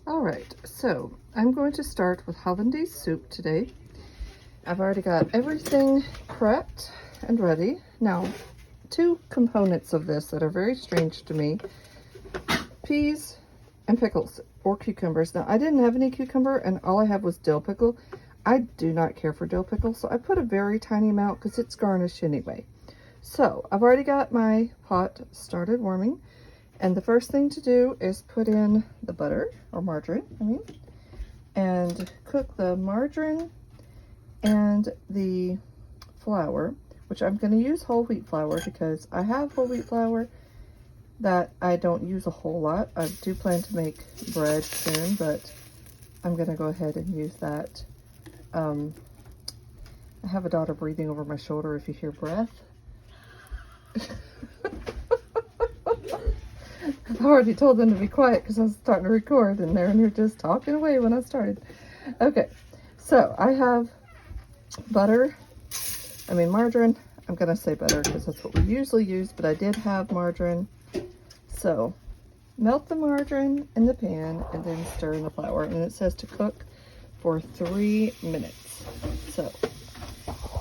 All right, so I'm going to start with Hollandaise soup today. I've already got everything prepped and ready. Now, two components of this that are very strange to me: peas and pickles or cucumbers. Now, I didn't have any cucumber and all I have was dill pickle. I do not care for dill pickle, so I put a very tiny amount because it's garnish anyway. So I've already got my pot started warming, and the first thing to do is put in the butter, or margarine, and cook the margarine and the flour, which I'm going to use whole wheat flour because I have whole wheat flour that I don't use a whole lot. I do plan to make bread soon, but I'm going to go ahead and use that. I have a daughter breathing over my shoulder if you hear breath. I already told them to be quiet because I was starting to record, and they're just talking away when I started. Okay, so I have margarine. I'm gonna say butter because that's what we usually use, but I did have margarine. So melt the margarine in the pan and then stir in the flour, and it says to cook for 3 minutes. So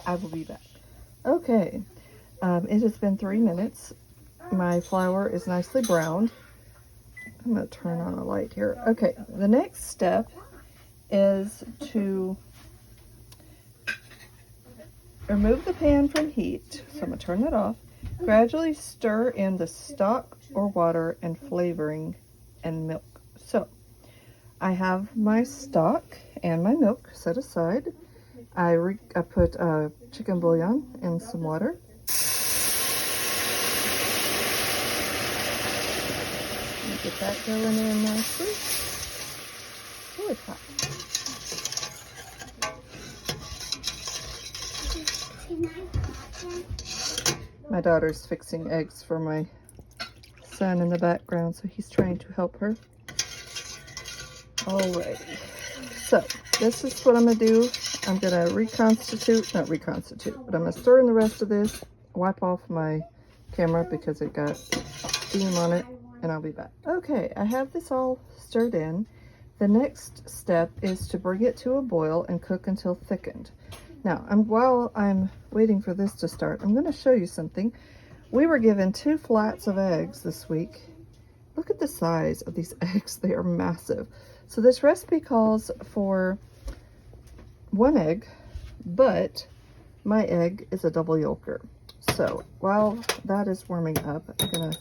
I will be back. Okay, it has been 3 minutes. My flour is nicely browned. I'm going to turn on a light here. Okay, the next step is to remove the pan from heat. So I'm going to turn that off. Gradually stir in the stock or water and flavoring and milk. So I have my stock and my milk set aside. I put chicken bouillon in some water. Get that going in nicely. Oh, it's hot. My daughter's fixing eggs for my son in the background, so he's trying to help her. Alrighty. So, this is what I'm going to do. I'm going to not reconstitute, but I'm going to stir in the rest of this, wipe off my camera because it got steam on it, and I'll be back. Okay, I have this all stirred in. The next step is to bring it to a boil and cook until thickened. Now, while I'm waiting for this to start, I'm going to show you something. We were given 2 flats of eggs this week. Look at the size of these eggs. They are massive. So this recipe calls for 1 egg, but my egg is a double yolker. So while that is warming up, I'm going to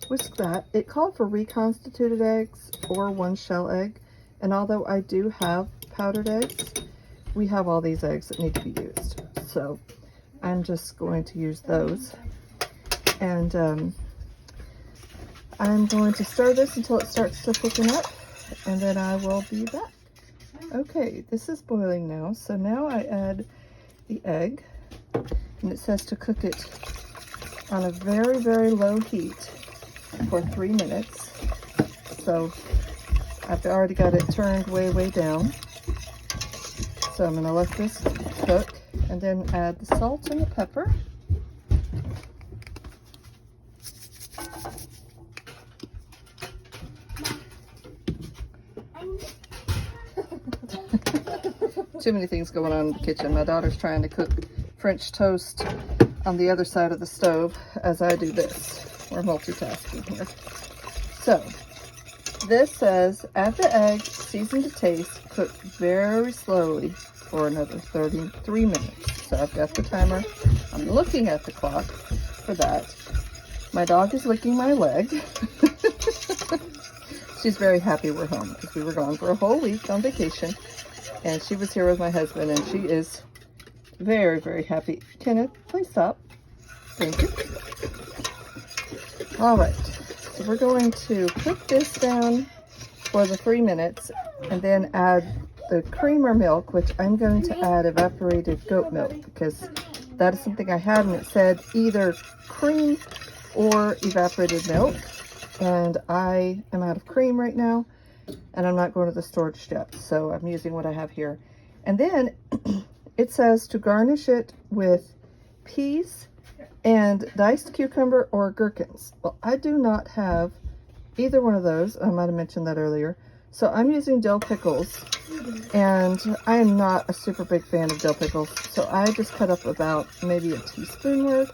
whisk that. It called for reconstituted eggs or 1 shell egg, and although I do have powdered eggs, we have all these eggs that need to be used. So I'm just going to use those, and I'm going to stir this until it starts to thicken up, and then I will be back. Okay, this is boiling now, so now I add the egg, and it says to cook it on a very, very low heat for 3 minutes. So I've already got it turned way, way down. So I'm going to let this cook and then add the salt and the pepper. Too many things going on in the kitchen. My daughter's trying to cook French toast on the other side of the stove as I do this. We're multitasking here. So this says, add the egg, season to taste, cook very slowly for another 33 minutes. So I've got the timer. I'm looking at the clock for that. My dog is licking my leg. She's very happy we're home because we were gone for a whole week on vacation. And she was here with my husband, and she is very, very happy. Kenneth, please stop. Thank you. All right, so we're going to cook this down for the 3 minutes and then add the cream or milk, which I'm going to add evaporated goat milk because that is something I had, and it said either cream or evaporated milk. And I am out of cream right now, and I'm not going to the storage yet, so I'm using what I have here. And then it says to garnish it with peas and diced cucumber or gherkins. Well, I do not have either one of those. I might have mentioned that earlier. So I'm using dill pickles, and I am not a super big fan of dill pickles, so I just cut up about maybe a teaspoon worth.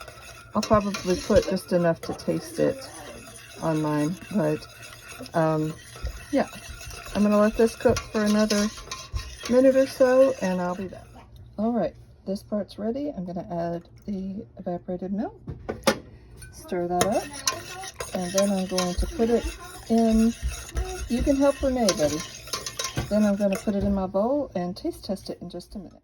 I'll probably put just enough to taste it on mine, but yeah, I'm gonna let this cook for another minute or so, and I'll be back. All right, this part's ready. I'm gonna add the evaporated milk, stir that up, and then I'm going to put it in. You can help Renee, buddy. Then I'm going to put it in my bowl and taste test it in just a minute.